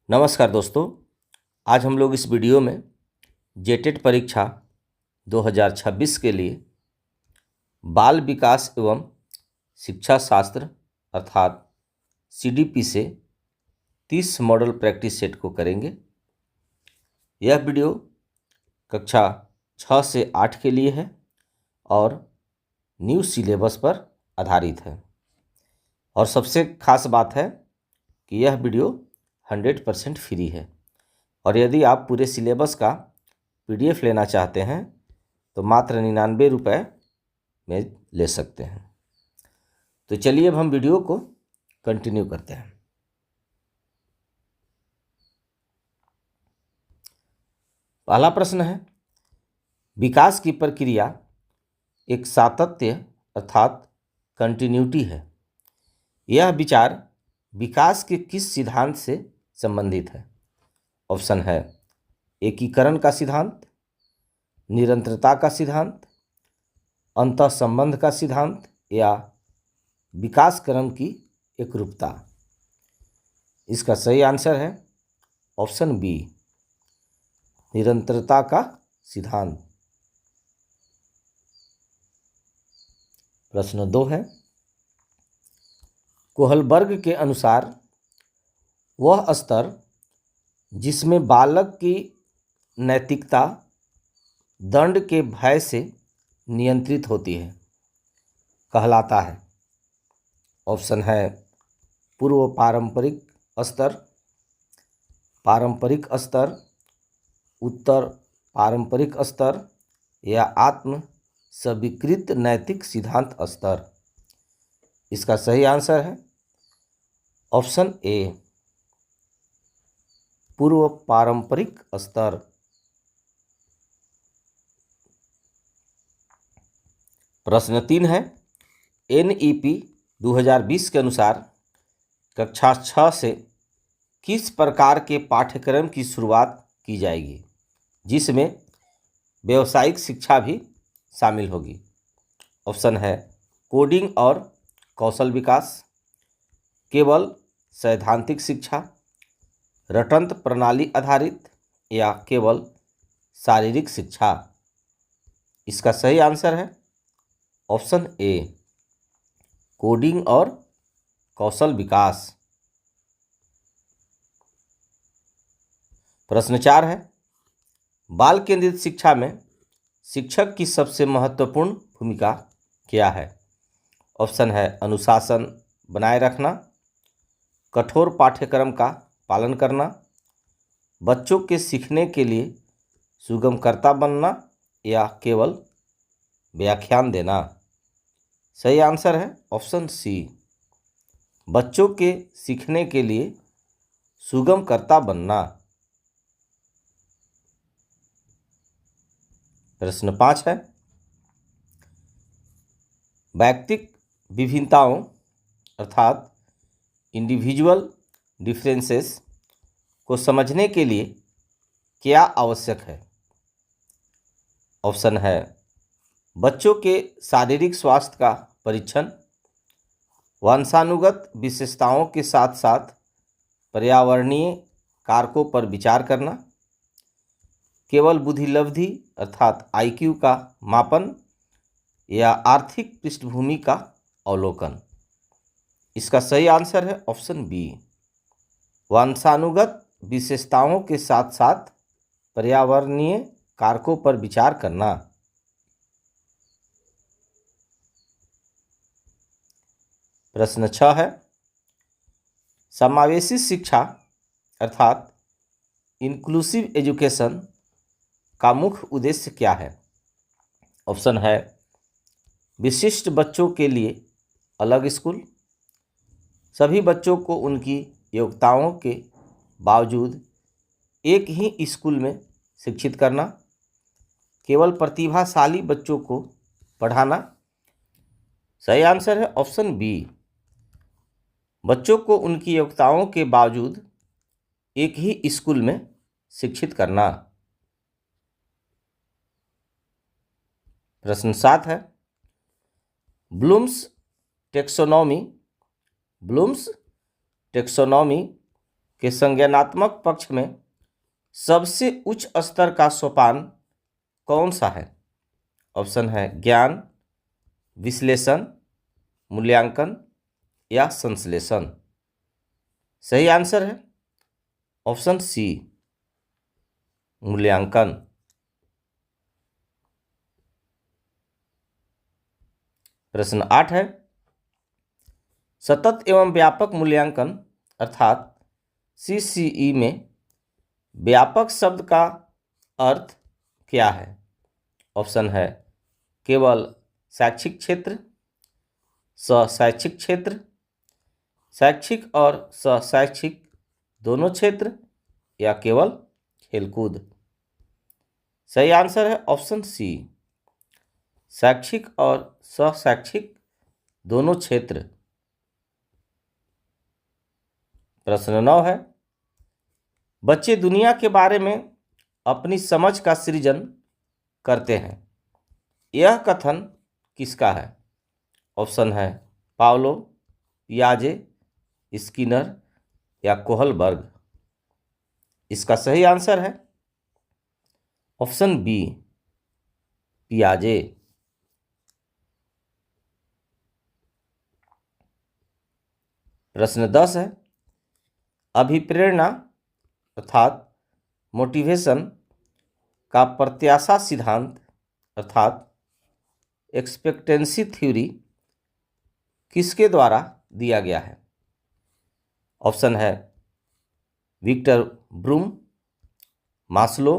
नमस्कार दोस्तों, आज हम लोग इस वीडियो में जेटेट परीक्षा 2026 के लिए बाल विकास एवं शिक्षा शास्त्र अर्थात सीडीपी से 30 मॉडल प्रैक्टिस सेट को करेंगे। यह वीडियो कक्षा 6 से 8 के लिए है और न्यू सिलेबस पर आधारित है। और सबसे खास बात है कि यह वीडियो 100% फ्री है और यदि आप पूरे सिलेबस का PDF लेना चाहते हैं तो मात्र 99 रुपये में ले सकते हैं। तो चलिए अब हम वीडियो को कंटिन्यू करते हैं। पहला प्रश्न है, विकास की प्रक्रिया एक सातत्य अर्थात कंटिन्यूटी है। यह विचार विकास के किस सिद्धांत से संबंधित है? ऑप्शन है एकीकरण का सिद्धांत, निरंतरता का सिद्धांत, अंतःसंबंध का सिद्धांत या विकास क्रम की एकरूपता। इसका सही आंसर है ऑप्शन बी, निरंतरता का सिद्धांत। प्रश्न 2 है, कोहलबर्ग के अनुसार वह स्तर जिसमें बालक की नैतिकता दंड के भय से नियंत्रित होती है कहलाता है। ऑप्शन है पूर्व पारंपरिक स्तर, पारंपरिक स्तर, उत्तर पारंपरिक स्तर या आत्म स्वीकृत नैतिक सिद्धांत स्तर। इसका सही आंसर है ऑप्शन ए, पूर्व पारंपरिक स्तर। प्रश्न 3 है, NEP 2020 के अनुसार कक्षा 6 से किस प्रकार के पाठ्यक्रम की शुरुआत की जाएगी जिसमें व्यावसायिक शिक्षा भी शामिल होगी? ऑप्शन है कोडिंग और कौशल विकास, केवल सैद्धांतिक शिक्षा, रटंत प्रणाली आधारित या केवल शारीरिक शिक्षा। इसका सही आंसर है ऑप्शन ए, कोडिंग और कौशल विकास। प्रश्न 4 है, बाल केंद्रित शिक्षा में शिक्षक की सबसे महत्वपूर्ण भूमिका क्या है? ऑप्शन है अनुशासन बनाए रखना, कठोर पाठ्यक्रम का पालन करना, बच्चों के सीखने के लिए सुगमकर्ता बनना या केवल व्याख्यान देना। सही आंसर है ऑप्शन सी, बच्चों के सीखने के लिए सुगमकर्ता बनना। प्रश्न 5 है, वैयक्तिक विभिन्नताओं अर्थात इंडिविजुअल डिफरेंसेस को समझने के लिए क्या आवश्यक है? ऑप्शन है बच्चों के शारीरिक स्वास्थ्य का परीक्षण, वंशानुगत विशेषताओं के साथ साथ पर्यावरणीय कारकों पर विचार करना, केवल बुद्धिलब्धि अर्थात IQ का मापन या आर्थिक पृष्ठभूमि का अवलोकन। इसका सही आंसर है ऑप्शन बी, वंशानुगत विशेषताओं के साथ साथ पर्यावरणीय कारकों पर विचार करना। प्रश्न 6 है, समावेशी शिक्षा अर्थात इंक्लूसिव एजुकेशन का मुख्य उद्देश्य क्या है? ऑप्शन है विशिष्ट बच्चों के लिए अलग स्कूल, सभी बच्चों को उनकी योग्यताओं के बावजूद एक ही स्कूल में शिक्षित करना, केवल प्रतिभाशाली बच्चों को पढ़ाना। सही आंसर है ऑप्शन बी, बच्चों को उनकी योग्यताओं के बावजूद एक ही स्कूल में शिक्षित करना। प्रश्न 7 है, ब्लूम्स टेक्सोनॉमी के संज्ञानात्मक पक्ष में सबसे उच्च स्तर का सोपान कौन सा है? ऑप्शन है ज्ञान, विश्लेषण, मूल्यांकन या संश्लेषण। सही आंसर है ऑप्शन सी, मूल्यांकन। प्रश्न 8 है, सतत एवं व्यापक मूल्यांकन अर्थात सीसीई में व्यापक शब्द का अर्थ क्या है? ऑप्शन है केवल शैक्षिक क्षेत्र, शैक्षिक क्षेत्र, शैक्षिक और शैक्षिक दोनों क्षेत्र या केवल खेलकूद। सही आंसर है ऑप्शन सी, शैक्षिक और शैक्षिक दोनों क्षेत्र। प्रश्न 9 है, बच्चे दुनिया के बारे में अपनी समझ का सृजन करते हैं, यह कथन किसका है? ऑप्शन है पावलो, पियाजे, स्किनर या कोहलबर्ग। इसका सही आंसर है ऑप्शन बी, पियाजे। प्रश्न 10 है, अभिप्रेरणा अर्थात मोटिवेशन का प्रत्याशा सिद्धांत अर्थात एक्सपेक्टेंसी थ्योरी किसके द्वारा दिया गया है? ऑप्शन है विक्टर ब्रूम, मास्लो,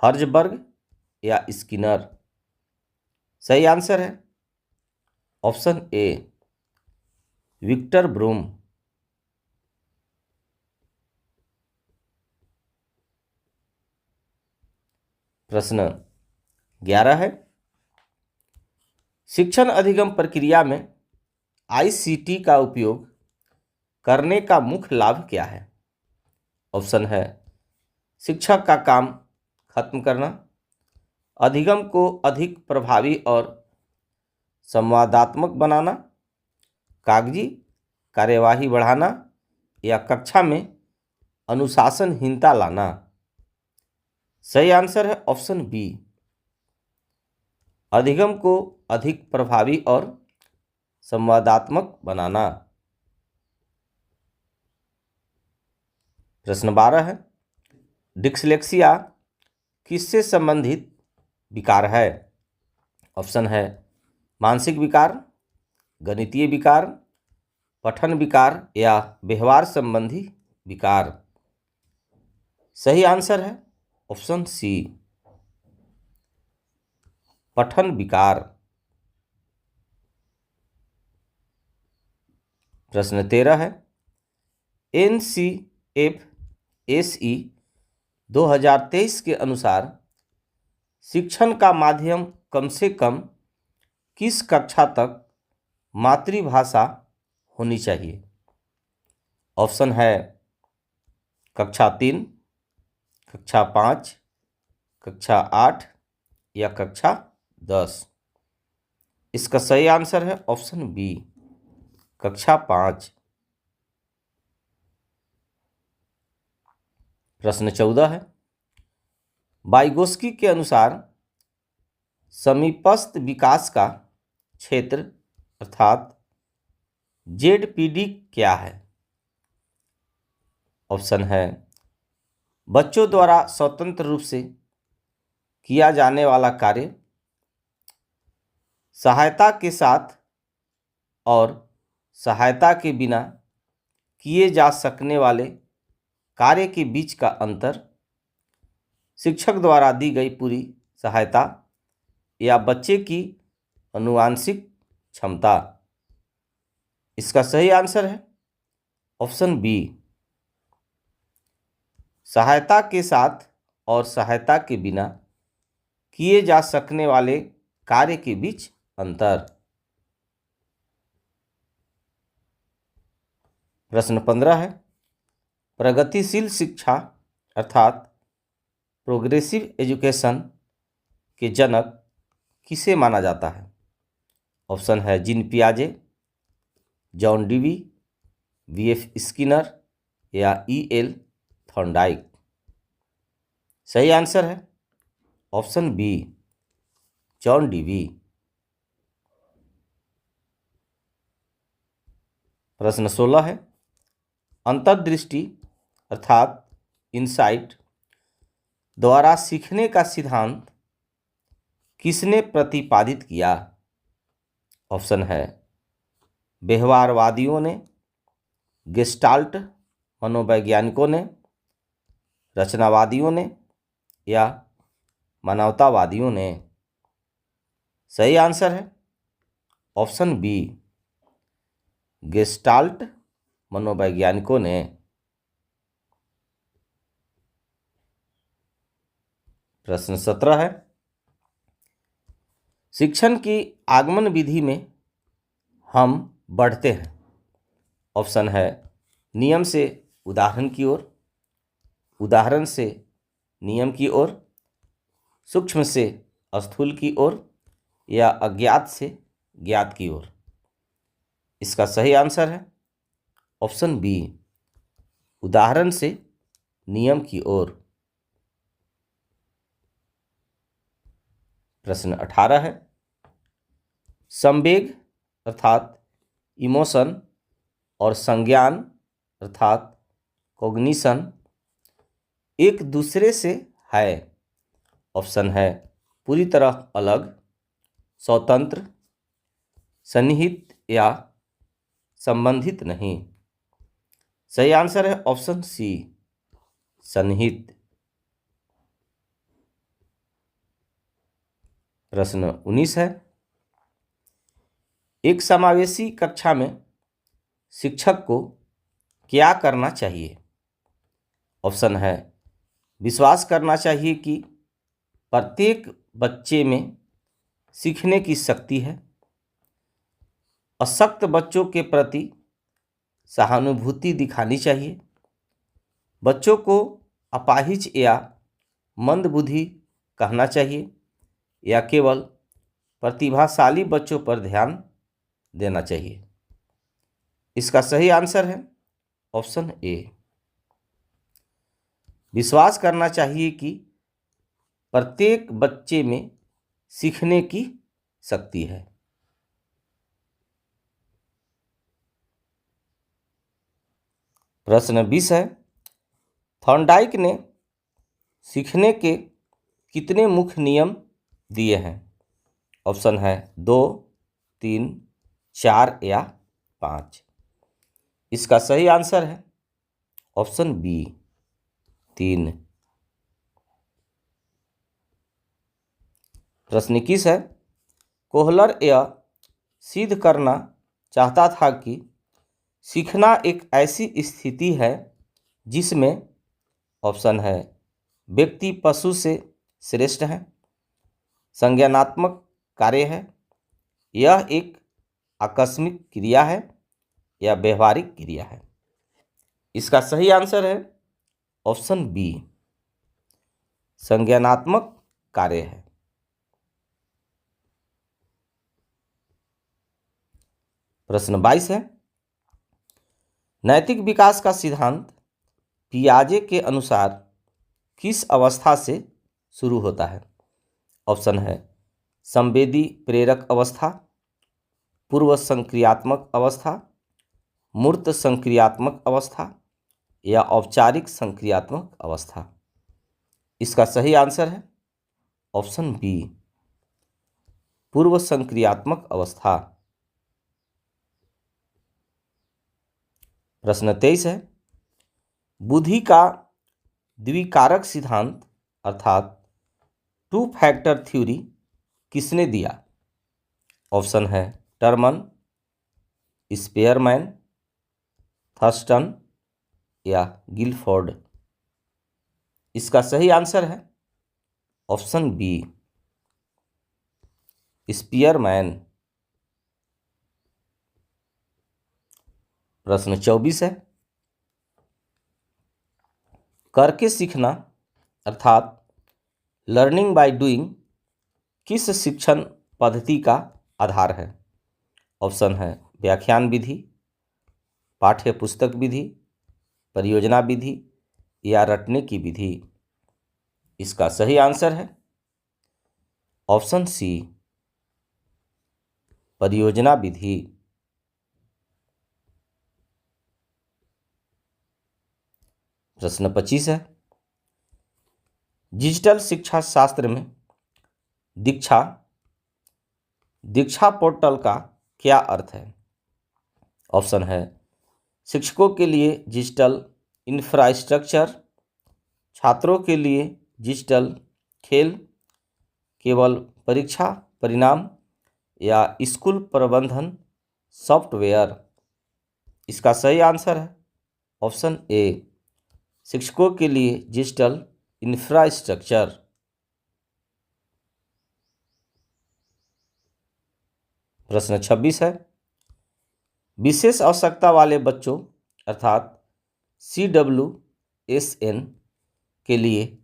हर्जबर्ग या स्किनर। सही आंसर है ऑप्शन ए, विक्टर ब्रूम। प्रश्न 11 है, शिक्षण अधिगम प्रक्रिया में आईसीटी का उपयोग करने का मुख्य लाभ क्या है? ऑप्शन है शिक्षक का काम खत्म करना, अधिगम को अधिक प्रभावी और संवादात्मक बनाना, कागजी कार्यवाही बढ़ाना या कक्षा में अनुशासनहीनता लाना। सही आंसर है ऑप्शन बी, अधिगम को अधिक प्रभावी और संवादात्मक बनाना। प्रश्न 12 है, डिस्लेक्सिया किससे संबंधित विकार है? ऑप्शन है मानसिक विकार, गणितीय विकार, पठन विकार या व्यवहार संबंधी विकार। सही आंसर है ऑप्शन सी, पठन विकार। प्रश्न 13 है, NCFSE 2023 के अनुसार शिक्षण का माध्यम कम से कम किस कक्षा तक मातृभाषा होनी चाहिए? ऑप्शन है कक्षा 3, कक्षा 5, कक्षा 8 या कक्षा 10। इसका सही आंसर है ऑप्शन बी, कक्षा 5। प्रश्न 14 है, वाइगोस्की के अनुसार समीपस्थ विकास का क्षेत्र अर्थात ZPD क्या है? ऑप्शन है बच्चों द्वारा स्वतंत्र रूप से किया जाने वाला कार्य, सहायता के साथ और सहायता के बिना किए जा सकने वाले कार्य के बीच का अंतर, शिक्षक द्वारा दी गई पूरी सहायता या बच्चे की अनुवांशिक क्षमता। इसका सही आंसर है ऑप्शन बी, सहायता के साथ और सहायता के बिना किए जा सकने वाले कार्य के बीच अंतर। प्रश्न 15 है, प्रगतिशील शिक्षा अर्थात प्रोग्रेसिव एजुकेशन के जनक किसे माना जाता है? ऑप्शन है जीन पियाजे, जॉन डीवी, VF स्किनर या E.L. थॉर्नडाइक? सही आंसर है ऑप्शन बी, जॉन डीवी। प्रश्न 16 है, अंतर्दृष्टि अर्थात इंसाइट द्वारा सीखने का सिद्धांत किसने प्रतिपादित किया? ऑप्शन है व्यवहारवादियों ने, गेस्टाल्ट मनोवैज्ञानिकों ने, रचनावादियों ने या मानवतावादियों ने? सही आंसर है ऑप्शन बी, गेस्टाल्ट मनोवैज्ञानिकों ने। प्रश्न 17 है, शिक्षण की आगमन विधि में हम बढ़ते हैं। ऑप्शन है नियम से उदाहरण की ओर, उदाहरण से नियम की ओर, सूक्ष्म से स्थूल की ओर या अज्ञात से ज्ञात की ओर? इसका सही आंसर है ऑप्शन बी, उदाहरण से नियम की ओर। प्रश्न 18 है, संवेग अर्थात इमोशन और संज्ञान अर्थात कॉग्निशन एक दूसरे से है। ऑप्शन है पूरी तरह अलग, स्वतंत्र, सन्निहित या संबंधित नहीं? सही आंसर है ऑप्शन सी, सन्निहित। प्रश्न 19 है, एक समावेशी कक्षा में शिक्षक को क्या करना चाहिए? ऑप्शन है विश्वास करना चाहिए कि प्रत्येक बच्चे में सीखने की शक्ति है, अशक्त बच्चों के प्रति सहानुभूति दिखानी चाहिए, बच्चों को अपाहिज या मंदबुद्धि कहना चाहिए या केवल प्रतिभाशाली बच्चों पर ध्यान देना चाहिए? इसका सही आंसर है ऑप्शन ए, विश्वास करना चाहिए कि प्रत्येक बच्चे में सीखने की शक्ति है। प्रश्न 20 है, थॉर्नडाइक ने सीखने के कितने मुख्य नियम दिए हैं? ऑप्शन है 2, 3, 4 या 5? इसका सही आंसर है ऑप्शन बी, 3। प्रश्न 21 है, कोहलर यह सिद्ध करना चाहता था कि सीखना एक ऐसी स्थिति है जिसमें, ऑप्शन है व्यक्ति पशु से श्रेष्ठ है, संज्ञानात्मक कार्य है, यह एक आकस्मिक क्रिया है या व्यवहारिक क्रिया है? इसका सही आंसर है ऑप्शन बी, संज्ञानात्मक कार्य है। प्रश्न 22 है, नैतिक विकास का सिद्धांत पियाजे के अनुसार किस अवस्था से शुरू होता है? ऑप्शन है संवेदी प्रेरक अवस्था, पूर्व संक्रियात्मक अवस्था, मूर्त संक्रियात्मक अवस्था या औपचारिक संक्रियात्मक अवस्था? इसका सही आंसर है ऑप्शन बी, पूर्व संक्रियात्मक अवस्था। प्रश्न 23 है, बुद्धि का द्विकारक सिद्धांत अर्थात 2 फैक्टर थ्योरी किसने दिया? ऑप्शन है टर्मन, स्पेयरमैन, थर्स्टन या गिलफोर्ड? इसका सही आंसर है ऑप्शन बी, स्पेयरमैन। प्रश्न 24 है, करके सीखना अर्थात लर्निंग बाय डूइंग किस शिक्षण पद्धति का आधार है? ऑप्शन है व्याख्यान विधि, पाठ्य पुस्तक विधि, परियोजना विधि या रटने की विधि? इसका सही आंसर है ऑप्शन सी, परियोजना विधि। प्रश्न 25 है, डिजिटल शिक्षा शास्त्र में दीक्षा पोर्टल का क्या अर्थ है? ऑप्शन है शिक्षकों के लिए डिजिटल इंफ्रास्ट्रक्चर, छात्रों के लिए डिजिटल खेल, केवल परीक्षा परिणाम या स्कूल प्रबंधन सॉफ्टवेयर। इसका सही आंसर है ऑप्शन ए, शिक्षकों के लिए डिजिटल इंफ्रास्ट्रक्चर। प्रश्न 26 है, विशेष आवश्यकता वाले बच्चों अर्थात CWSN के लिए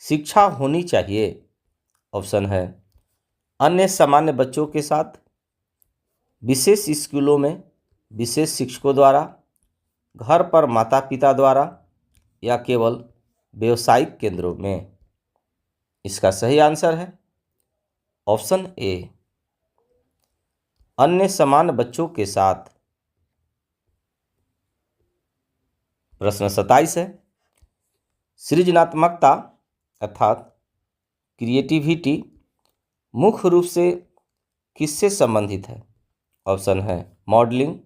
शिक्षा होनी चाहिए। ऑप्शन है अन्य सामान्य बच्चों के साथ, विशेष स्कूलों में विशेष शिक्षकों द्वारा, घर पर माता पिता द्वारा या केवल व्यावसायिक केंद्रों में। इसका सही आंसर है ऑप्शन ए, अन्य समान बच्चों के साथ। प्रश्न 27 है, सृजनात्मकता अर्थात क्रिएटिविटी मुख्य रूप से किससे संबंधित है? ऑप्शन है मॉडलिंग,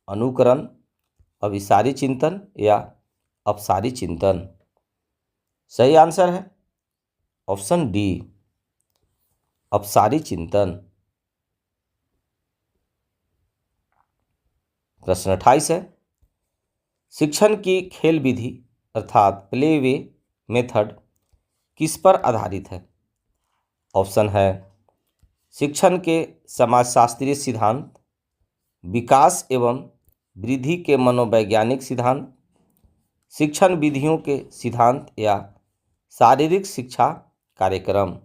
अनुकरण, अभिसारी चिंतन या अपसारी चिंतन। सही आंसर है ऑप्शन डी, अपसारी चिंतन। प्रश्न 28 है, शिक्षण की खेल विधि अर्थात प्ले वे मेथड किस पर आधारित है? ऑप्शन है शिक्षण के समाजशास्त्रीय सिद्धांत, विकास एवं वृद्धि के मनोवैज्ञानिक सिद्धांत, शिक्षण विधियों के सिद्धांत या शारीरिक शिक्षा कार्यक्रम।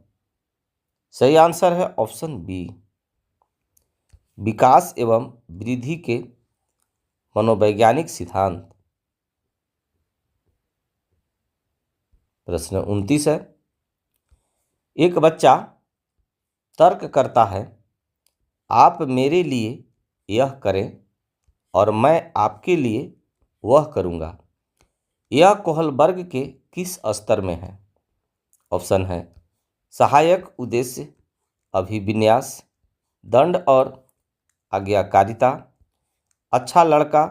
सही आंसर है ऑप्शन बी, विकास एवं वृद्धि के मनोवैज्ञानिक सिद्धांत। प्रश्न 29 है, एक बच्चा तर्क करता है, आप मेरे लिए यह करें और मैं आपके लिए वह करूंगा। यह कोहल वर्ग के किस स्तर में है? ऑप्शन है सहायक उद्देश्य, अभिविन्यास, दंड और आज्ञाकारिता, अच्छा लड़का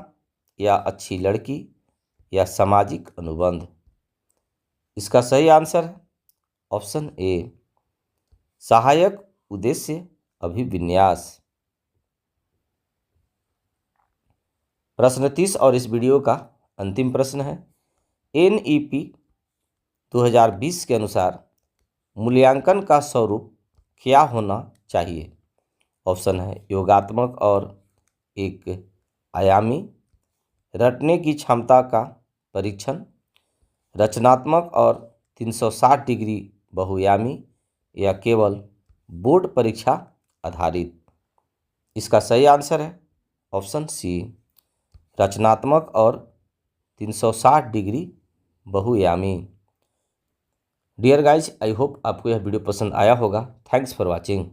या अच्छी लड़की या सामाजिक अनुबंध। इसका सही आंसर है ऑप्शन ए, सहायक उद्देश्य अभिविन्यास। प्रश्न 30 और इस वीडियो का अंतिम प्रश्न है, NEP 2020 के अनुसार मूल्यांकन का स्वरूप क्या होना चाहिए? ऑप्शन है योगात्मक और एक आयामी, रटने की क्षमता का परीक्षण, रचनात्मक और 360 डिग्री बहुआयामी या केवल बोर्ड परीक्षा आधारित। इसका सही आंसर है ऑप्शन सी, रचनात्मक और 360 डिग्री बहुआयामी। डियर गाइज, आई होप आपको यह वीडियो पसंद आया होगा। Thanks for watching.